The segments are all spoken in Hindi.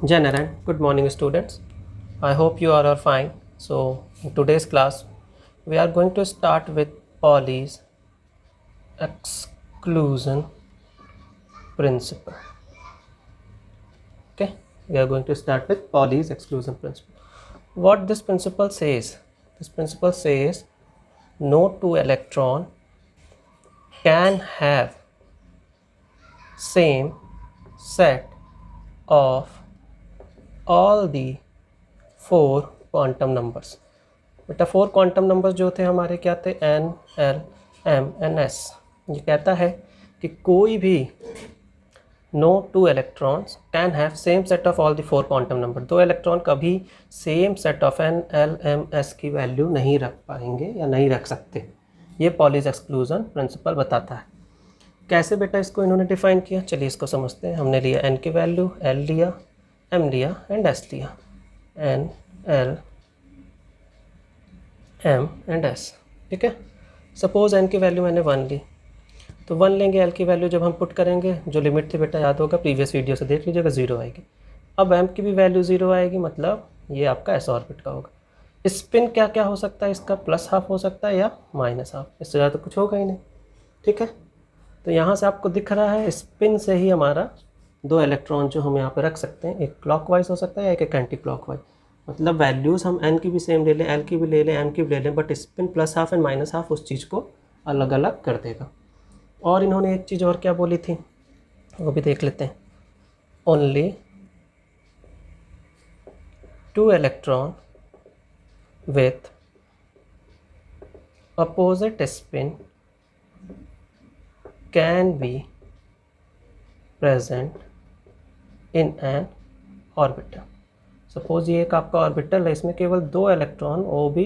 General, good morning students. I hope you are all fine. So in today's class we are going to start with Pauli's exclusion principle. Okay, we are going to start with Pauli's exclusion principle. What this principle says? This principle says no two electron can have same set of all the four quantum numbers. बेटा फोर क्वांटम नंबर्स जो थे हमारे क्या थे, N L M N S. ये कहता है कि कोई भी no two electrons can have same set of all the four quantum number. दो इलेक्ट्रॉन कभी same set of N L M S की वैल्यू नहीं रख पाएंगे या नहीं रख सकते। ये पॉलीज एक्सक्लूजन प्रिंसिपल बताता है। कैसे बेटा इसको इन्होंने डिफाइन किया, चलिए इसको समझते हैं। हमने लिया एन की वैल्यू, एल लिया, एम लिया एंड एस लिया। N L M and S, ठीक है। सपोज एन की वैल्यू मैंने 1 ली, तो 1 लेंगे। एल की वैल्यू जब हम पुट करेंगे, जो लिमिट थी बेटा याद होगा, प्रीवियस वीडियो से देख लीजिएगा, 0 आएगी। अब एम की भी वैल्यू 0 आएगी, मतलब ये आपका एस ऑर्बिट का होगा। स्पिन क्या क्या हो सकता है इसका, प्लस हाफ हो सकता है या माइनस हाफ, इससे ज़्यादा तो कुछ होगा ही नहीं, ठीक है। तो यहाँ से आपको दिख रहा है स्पिन से ही हमारा दो इलेक्ट्रॉन जो हम यहाँ पे रख सकते हैं, एक क्लॉकवाइज हो सकता है या एक एंटी क्लॉकवाइज। मतलब वैल्यूज़ हम एन की भी सेम ले लें, एल की भी ले लें, एम की भी ले लें, but spin plus half and minus half उस चीज़ को अलग अलग कर देगा। और इन्होंने एक चीज़ और क्या बोली थी वो भी देख लेते हैं। Only two electron with opposite spin can be present in an orbital. Suppose ये एक आपका ऑर्बिटल है, इसमें केवल दो इलेक्ट्रॉन, वो भी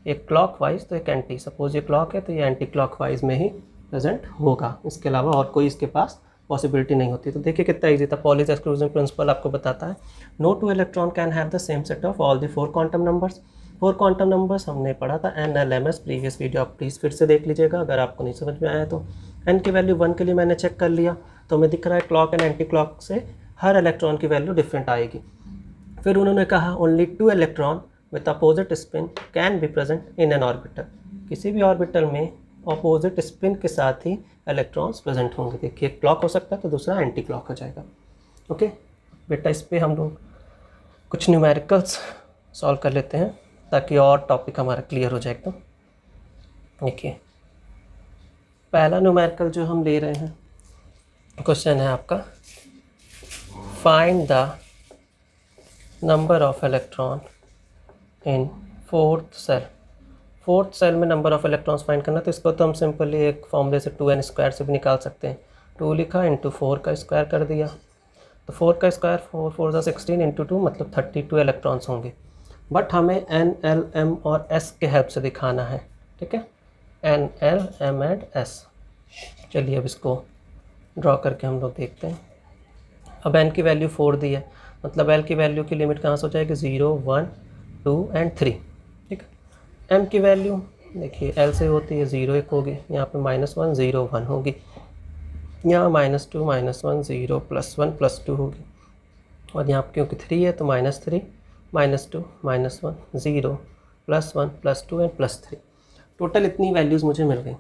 एक क्लॉकवाइज तो एक एंटी। सपोज ये क्लॉक है तो ये एंटी क्लॉकवाइज में ही प्रेजेंट होगा, इसके अलावा और कोई इसके पास पॉसिबिलिटी नहीं होती। तो देखिए कितना इजी था। पॉलीज एक्सक्लूजन प्रिंसिपल आपको बताता है no two electron can have the same set of all the four quantum numbers. Four quantum numbers हमने पढ़ा था N L M S, previous video आप प्लीज़ फिर से देख लीजिएगा अगर आपको नहीं समझ में आया तो। एन की वैल्यू 1 के लिए मैंने चेक कर लिया, तो हमें दिख रहा है क्लॉक एंड एंटी क्लॉक से हर इलेक्ट्रॉन की वैल्यू डिफरेंट आएगी। फिर उन्होंने कहा only two electron with opposite spin can be present in an orbital. किसी भी ऑर्बिटल में अपोजिट स्पिन के साथ ही इलेक्ट्रॉन्स प्रेजेंट होंगे। देखिए एक क्लॉक हो सकता है तो दूसरा एंटी क्लॉक हो जाएगा। ओके बेटा, इस पर हम लोग कुछ न्यूमेरिकल्स सॉल्व कर लेते हैं ताकि और टॉपिक हमारा क्लियर हो जाए एकदम। देखिए पहला न्यूमेरिकल जो हम ले रहे हैं, क्वेश्चन है आपका find the number of electron in fourth shell. Fourth shell में नंबर ऑफ इलेक्ट्रॉन्स फाइंड करना, तो इसको तो हम सिंपली एक फॉर्मूले से 2n स्क्वायर से भी निकाल सकते हैं। 2 लिखा इंटू 4 का स्क्वायर कर दिया, तो 4 का स्क्वायर 4 4 16 इंटू 2 मतलब 32 इलेक्ट्रॉन्स होंगे। बट हमें एन एल एम और एस के हेल्प से दिखाना है, ठीक है। N L M and S. चलिए अब इसको ड्रॉ करके हम लोग देखते हैं। अब एन की वैल्यू 4 दी है, मतलब एल की वैल्यू की लिमिट कहाँ से हो जाएगी, 0 1 2 एंड 3, ठीक है। एम की वैल्यू देखिए एल से होती है 0 1 होगी, यहाँ पे -1 0 1 होगी, यहाँ -2 -1 0 +1 +2 होगी, और यहाँ पे क्योंकि 3 है तो -3 -2 -1 0 +1 +2 एंड +3। टोटल इतनी वैल्यूज़ मुझे मिल गई।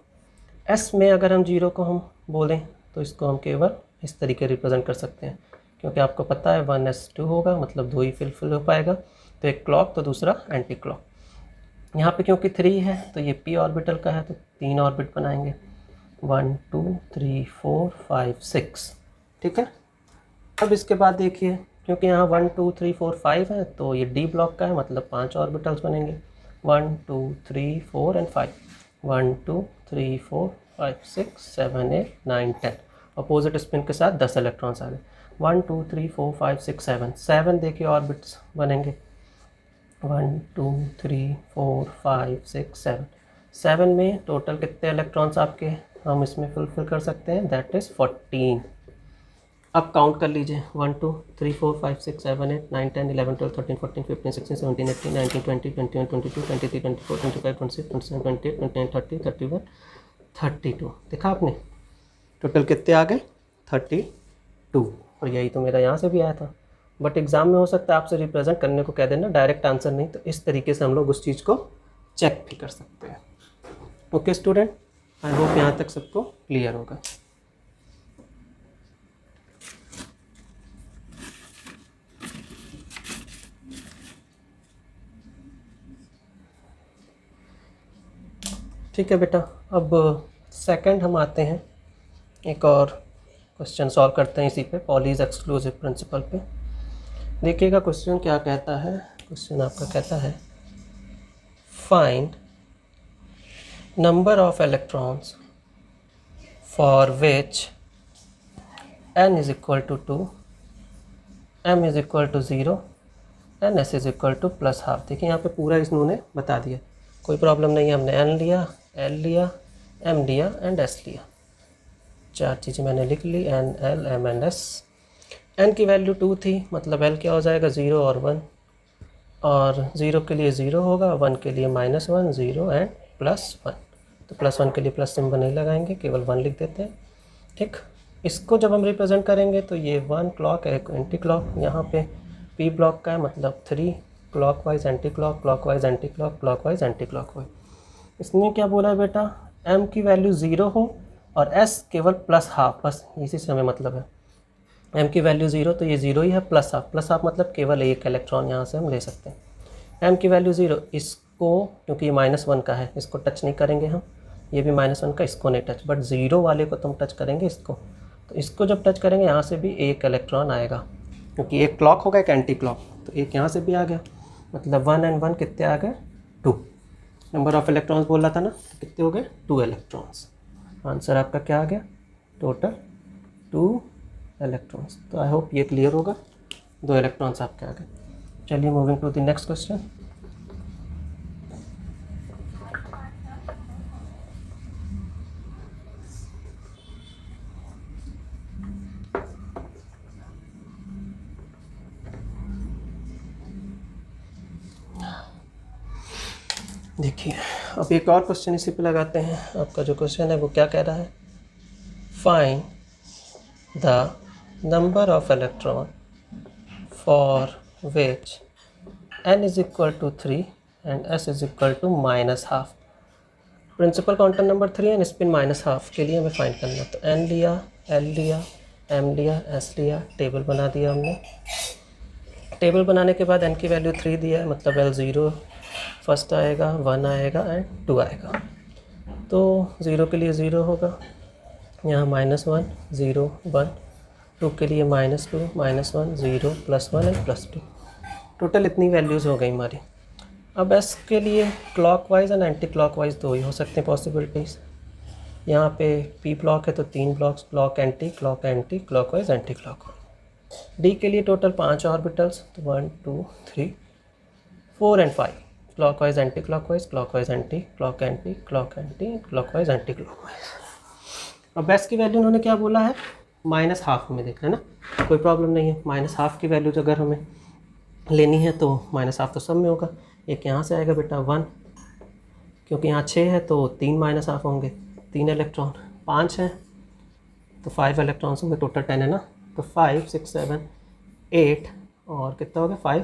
एस में अगर हम 0 को हम बोलें तो इसको हम केवल इस तरीके रिप्रेजेंट कर सकते हैं, क्योंकि आपको पता है 1s2 होगा, मतलब 2 ही फिल हो पाएगा, तो एक क्लॉक तो दूसरा एंटी क्लॉक। यहाँ पे क्योंकि 3 है तो ये p ऑर्बिटल का है, तो 3 ऑर्बिट बनाएंगे 1 2 3 4 5 6, ठीक है। अब इसके बाद देखिए क्योंकि यहाँ 1 2 3 4 5 है तो ये d ब्लॉक का है, मतलब 5 ऑर्बिटल्स बनेंगे 1 2 3 4 एंड 5 1 2 3 4 5 6 7 8 9 10। अपोजिट स्पिन के साथ 10 इलेक्ट्रॉन्स आ गए। 1 2 3 4 5 6 7 7 देखिए ऑर्बिट्स बनेंगे 1 2 3 4 5 6 7। 7 में टोटल कितने इलेक्ट्रॉन्स आपके हम इसमें फुलफिल कर सकते हैं, दैट इज़ 14। अब काउंट कर लीजिए 1 2 3 4 5 6 7 8 9 10 11 12 13 14 15 16 17 18 19 20 21 22 23 24 25 26 27 28 29 30 31 32। देखा आपने टोटल कितने आ गए, 32। और यही तो मेरा यहाँ से भी आया था बट एग्ज़ाम में हो सकता है आपसे रिप्रेजेंट करने को कह देना, डायरेक्ट आंसर नहीं। तो इस तरीके से हम लोग उस चीज़ को चेक भी कर सकते हैं। ओके स्टूडेंट, आई होप यहाँ तक सबको क्लियर होगा। ठीक है बेटा, अब सेकंड हम आते हैं, एक और क्वेश्चन सॉल्व करते हैं इसी पे, पॉलीज एक्सक्लूसिव प्रिंसिपल पे। देखिएगा क्वेश्चन क्या कहता है। क्वेश्चन आपका कहता है find number of electrons for which n is equal to 2, m is equal to 0 and s is equal to plus half. देखिए यहाँ पे पूरा इन्होंने बता दिया, कोई प्रॉब्लम नहीं है। हमने n लिया, l लिया, m लिया एंड s लिया, 4 चीज़ें मैंने लिख ली, n, l, m and s। n की वैल्यू 2 थी, मतलब l क्या हो जाएगा 0 और 1, और 0 के लिए 0 होगा, 1 के लिए -1, 0 एंड +1। तो +1 के लिए प्लस सिंबल नहीं लगाएंगे, केवल 1 लिख देते हैं। ठीक, इसको जब हम रिप्रेजेंट करेंगे तो ये 1 क्लॉक है, एंटी क्लॉक, यहाँ पे p ब्लॉक का है, मतलब 3 clockwise anti clock, clockwise anti clock, clockwise anti clockwise. इसने क्या बोला है बेटा, m की वैल्यू 0 हो और s केवल +½ बस इसी से हमें मतलब है। m की वैल्यू 0 तो ये 0 ही है, +½ मतलब केवल एक इलेक्ट्रॉन यहाँ से हम ले सकते हैं। m की वैल्यू 0, इसको क्योंकि ये -1 का है इसको टच नहीं करेंगे हम, ये भी -1 का, इसको नहीं टच, बट 0 वाले को तो हम टच करेंगे इसको। तो इसको जब टच करेंगे यहाँ से भी एक इलेक्ट्रॉन आएगा, क्योंकि एक क्लॉक होगा एक एंटी क्लॉक, तो एक यहाँ से भी आ गया, मतलब 1 एंड 1 कितने आ गए 2। नंबर ऑफ इलेक्ट्रॉन्स बोल रहा था ना, तो कितने हो गए 2 इलेक्ट्रॉन्स। आंसर आपका क्या आ गया, टोटल 2 इलेक्ट्रॉन्स। तो आई होप ये क्लियर होगा, 2 इलेक्ट्रॉन्स आपके आ गए। चलिए moving to the next question. देखिए अब एक और क्वेश्चन इसी पे लगाते हैं। आपका जो क्वेश्चन है वो क्या कह रहा है, find the number of electron for which n is equal to 3 and s is equal to -½ principal quantum number 3 and spin -½ के लिए हमें फाइंड करना है। तो n लिया, l लिया, m लिया, s लिया, टेबल बना दिया हमने। टेबल बनाने के बाद n की वैल्यू 3 दिया है, मतलब l 0 फर्स्ट आएगा, 1 आएगा एंड 2 आएगा। तो 0 के लिए 0 होगा, यहाँ -1, 0, 1, 2 के लिए -2, -1, 0, +1 एंड +2। टोटल इतनी वैल्यूज़ हो गई हमारी। अब s के लिए क्लॉकवाइज एंड एंटी क्लॉकवाइज 2 ही हो सकते हैं पॉसिबिलिटीज़। यहाँ पे p ब्लॉक है तो 3 blocks, clock anti, clockwise, anti clockwise. d के लिए टोटल 5 ऑर्बिटल्स, तो 1, 2, 3, 4 and 5, clockwise anti clockwise, clockwise anti, clock anti, clockwise anti clockwise. अब s की वैल्यू उन्होंने क्या बोला है, -½ में देखना है ना, कोई प्रॉब्लम नहीं है। -½ की वैल्यू अगर हमें लेनी है तो -½ तो सब में होगा। एक यहाँ से आएगा बेटा 1, क्योंकि यहाँ 6 है तो 3 -½ होंगे, 3 इलेक्ट्रॉन, 5 हैं तो 5 इलेक्ट्रॉन्स होंगे, टोटल 10 है ना। तो 5, 6, 7, 8 और कितना हो गया 5,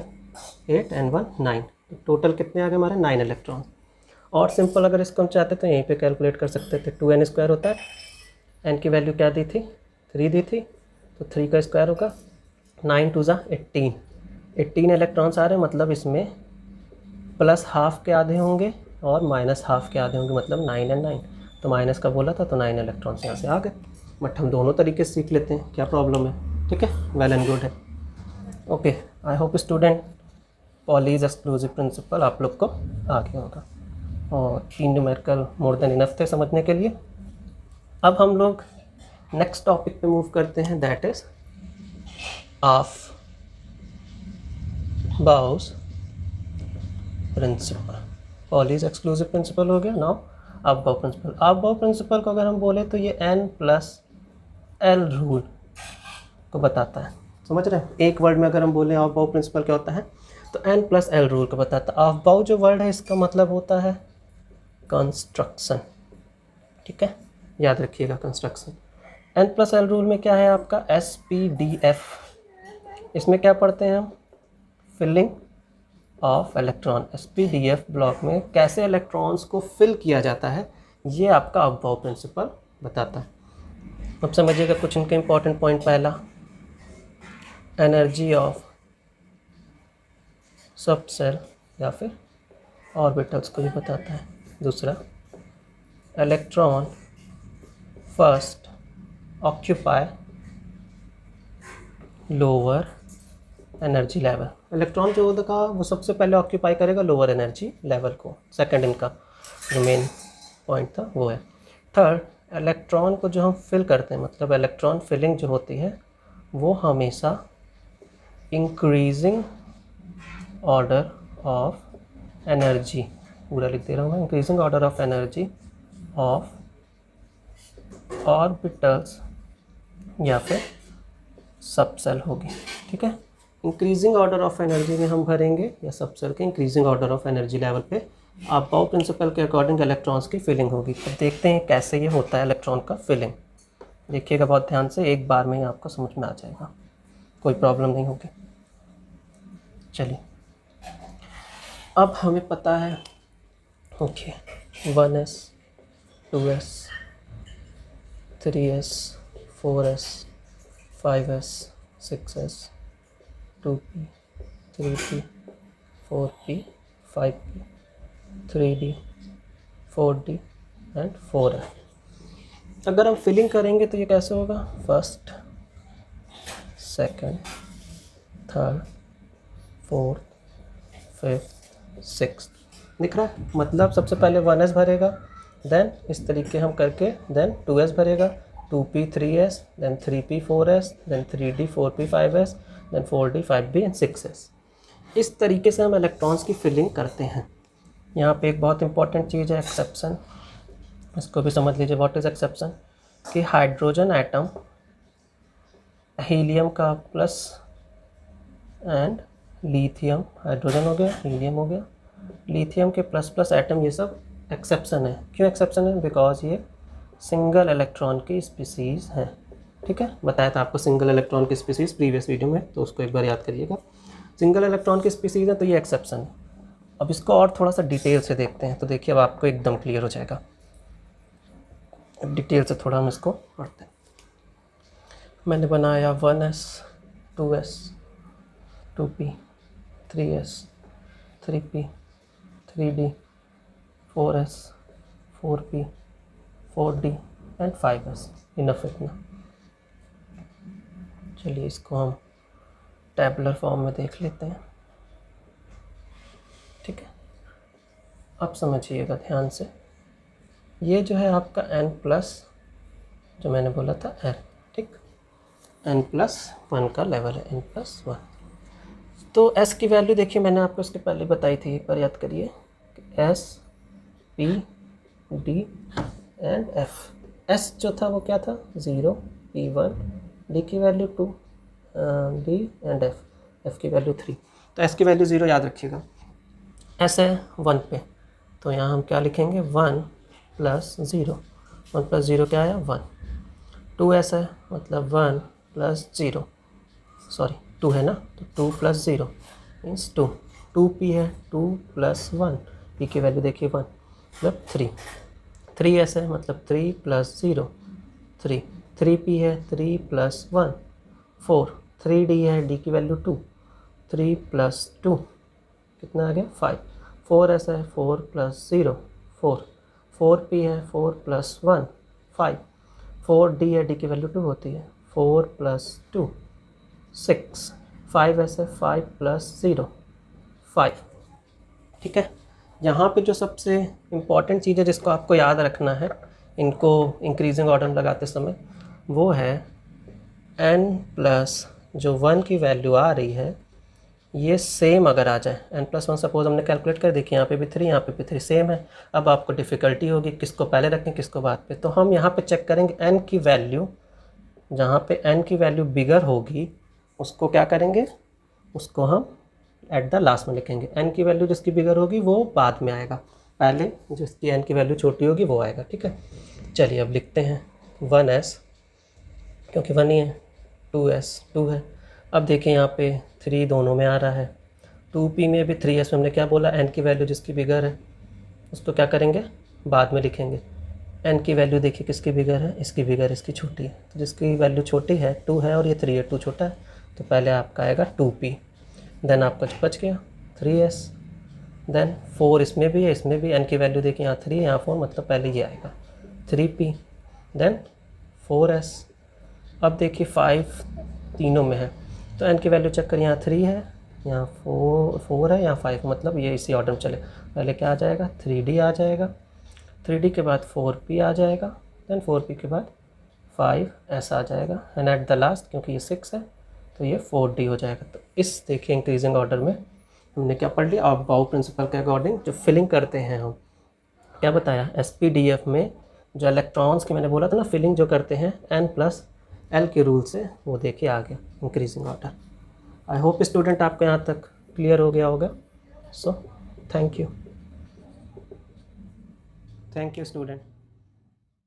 8 एंड 1, 9। तो टोटल कितने आ गए हमारे 9 इलेक्ट्रॉन। और सिंपल अगर इसको हम चाहते तो यहीं पे कैलकुलेट कर सकते थे, 2n² होता है, n की वैल्यू क्या दी थी 3 दी थी, तो 3 का स्क्वायर होगा, 9 2 ज़ा 18, 18 इलेक्ट्रॉन्स आ रहे हैं, मतलब इसमें +½ के आधे होंगे और -½ के आधे होंगे, मतलब 9 एंड 9। तो माइनस का बोला था तो 9 इलेक्ट्रॉन्स यहाँ से आ गए। बट हम दोनों तरीके से सीख लेते हैं, क्या प्रॉब्लम है, ठीक है, वेल एंड गुड है। Okay, I hope student Pauli's exclusive principle आप लोग को आ गया होगा, और 3 न्यूमेरिकल मोर देन इनफ थे समझने के लिए। अब हम लोग नेक्स्ट टॉपिक पे मूव करते हैं, that is Aufbau principle. Pauli's exclusive principle हो गया। Now Aufbau principle. Aufbau principle को अगर हम बोले तो ये n+l रूल को बताता है, समझ रहे हैं। एक वर्ड में अगर हम बोले ऑफ बाउ प्रिंसिपल क्या होता है, तो n+l रूल को बताता है। ऑफ बाउ जो वर्ड है इसका मतलब होता है कंस्ट्रक्शन, ठीक है, याद रखिएगा कंस्ट्रक्शन। n+l रूल में क्या है आपका SPDF, इसमें क्या पढ़ते हैं हम? Filling of electron. SPDF block में कैसे इलेक्ट्रॉन्स को फिल किया जाता है ये आपका अबव प्रिंसिपल बताता है। अब समझिएगा कुछ इनके इंपॉर्टेंट पॉइंट। पहला, एनर्जी ऑफ सब सेल या फिर ऑर्बिटल्स को भी बताता है। दूसरा, electron first occupy lower energy level. Electron जो होगा वो सबसे पहले ऑक्यूपाई करेगा लोअर एनर्जी लेवल को। सेकंड इनका जो मेन पॉइंट था वो है। थर्ड, इलेक्ट्रॉन को जो हम फिल करते हैं, मतलब इलेक्ट्रॉन फिलिंग जो होती है वो हमेशा इंक्रीजिंग ऑर्डर ऑफ एनर्जी, पूरा लिख दे रहा हूँ मैं, increasing order of energy of orbitals या फिर सबसेल होगी। ठीक है, इंक्रीजिंग ऑर्डर ऑफ एनर्जी में हम भरेंगे या सबसेल के increasing order of energy level पे अबव प्रिंसिपल के अकॉर्डिंग इलेक्ट्रॉन्स की फिलिंग होगी। अब देखते हैं कैसे ये होता है इलेक्ट्रॉन का फिलिंग। देखिएगा बहुत ध्यान से, एक बार में ही आपको समझ में आ जाएगा, कोई प्रॉब्लम नहीं होगी। चलिए, अब हमें पता है okay 1s 2s 3s 4s 5s 6s 2p 3p 4p 5p 3d 4d and 4f। अगर हम फिलिंग करेंगे तो ये कैसे होगा? First, second, third, fourth, fifth, sixth. दिख रहा है? मतलब सबसे पहले 1s भरेगा, देन इस तरीके हम करके देन 2s भरेगा, 2p 3s, then 3p 4s, then 3d 4p 5s, then 4d 5b and 6s। इस तरीके से हम इलेक्ट्रॉन्स की फिलिंग करते हैं। यहाँ पे एक बहुत इंपॉर्टेंट चीज़ है एक्सेप्शन, इसको भी समझ लीजिए। What is exception? कि हाइड्रोजन एटम हीलियम का प्लस एंड लिथियम, हाइड्रोजन हो गया, हीलियम हो गया, लिथियम के प्लस प्लस एटम, ये सब एक्सेप्शन है। क्यों एक्सेप्शन है? बिकॉज ये सिंगल इलेक्ट्रॉन की स्पीसीज़ हैं। ठीक है, बताया था आपको सिंगल इलेक्ट्रॉन की स्पीसीज़ प्रीवियस वीडियो में, तो उसको एक बार याद करिएगा। सिंगल इलेक्ट्रॉन की स्पीसीज़ है तो ये एक्सेप्शन है। अब इसको और थोड़ा सा डिटेल से देखते हैं, तो देखिए अब आपको एकदम क्लियर हो जाएगा। अब डिटेल से थोड़ा हम इसको पढ़ते हैं। मैंने बनाया 1s 2s 2p 3s 3p 3d 4s 4p 4d and 5s। Enough इतना। चलिए इसको हम टैबुलर फॉर्म में देख लेते हैं। ठीक है, अब समझिएगा ध्यान से। ये जो है आपका n+, जो मैंने बोला था n, ठीक, n+1 का लेवल है, n+1। तो s की वैल्यू देखिए, मैंने आपको इसके पहले बताई थी, एक बार याद करिए। s p d and f। s जो था वो क्या था? 0 p1, d की वैल्यू 2, d एंड f की वैल्यू 3। तो s की वैल्यू 0 याद रखिएगा। s है 1 पे, तो यहाँ हम क्या लिखेंगे? 1 + 0। 1 + 0 क्या आया? 1। 2s है, मतलब 1 + 0, सॉरी 2 है ना, तो 2 + 0 मीन्स 2। 2p है, 2 + 1, p की वैल्यू देखिए 1, मतलब 3। 3s है, मतलब 3 + 0 3। 3p है, 3 + 1 4। 3d है, d की वैल्यू 2, 3 + 2 कितना आ गया? 5। 4s है, 4 + 0 4। 4p है, 4 + 1 5। 4d है, d की वैल्यू 2 होती है, 4 + 2 6। 5s है, 5 + 0 5। ठीक है, यहाँ पे जो सबसे इम्पॉर्टेंट चीज़ है जिसको आपको याद रखना है इनको इंक्रीजिंग ऑर्डर में लगाते समय, वो है n+ जो 1 की वैल्यू आ रही है ये सेम अगर आ जाए। n+1 सपोज हमने कैलकुलेट कर, देखिए यहाँ पे भी 3, यहाँ पे भी 3 सेम है। अब आपको डिफ़िकल्टी होगी किसको पहले रखें किसको बाद पे, तो हम यहाँ पे चेक करेंगे n की वैल्यू, जहाँ पे n की वैल्यू बिगर होगी उसको क्या करेंगे? उसको हम एट द लास्ट में लिखेंगे। n की वैल्यू जिसकी बिगर होगी वो बाद में आएगा, पहले जिसकी n की वैल्यू छोटी होगी वो आएगा। ठीक है, चलिए अब लिखते हैं 1s, क्योंकि 1 ही है, 2s 2 है, अब देखिए यहाँ पे 3 दोनों में आ रहा है, 2p में भी 3s में हमने क्या बोला, n की वैल्यू जिसकी बिगर है उसको क्या करेंगे, बाद में लिखेंगे। n की वैल्यू देखिए किसकी बिगर है, इसकी बिगर, इसकी छोटी है, तो जिसकी वैल्यू छोटी है 2 है और ये 3 है, 2 छोटा है, तो पहले आपका आएगा 2p, देन आपका जो बच गया 3s, देन 4 इसमें भी है, इसमें भी n की वैल्यू देखिए यहाँ 3 यहाँ 4, मतलब पहले ये आएगा 3p, देन 4s। अब देखिए 5 तीनों में है, तो n की वैल्यू चेक करिए, यहाँ 3 है, यहाँ 4 है, यहाँ 5, मतलब ये इसी ऑर्डर में चले। पहले क्या आ जाएगा, 3d आ जाएगा, 3d के बाद 4p आ जाएगा, देन 4p के बाद 5s आ जाएगा, एंड एट द लास्ट क्योंकि ये 6 है तो ये 4d हो जाएगा। तो इस देखिए इंक्रीजिंग ऑर्डर में हमने क्या पढ़ लिया, आप बाउ प्रिंसिपल के अकॉर्डिंग जो फिलिंग करते हैं हम क्या बताया, SPDF में जो इलेक्ट्रॉन्स की मैंने बोला था ना फिलिंग जो करते हैं n+l के रूल से, वो देखिए आ गया इंक्रीजिंग ऑर्डर। आई होप स्टूडेंट आपको यहाँ तक क्लियर हो गया होगा। So thank you student.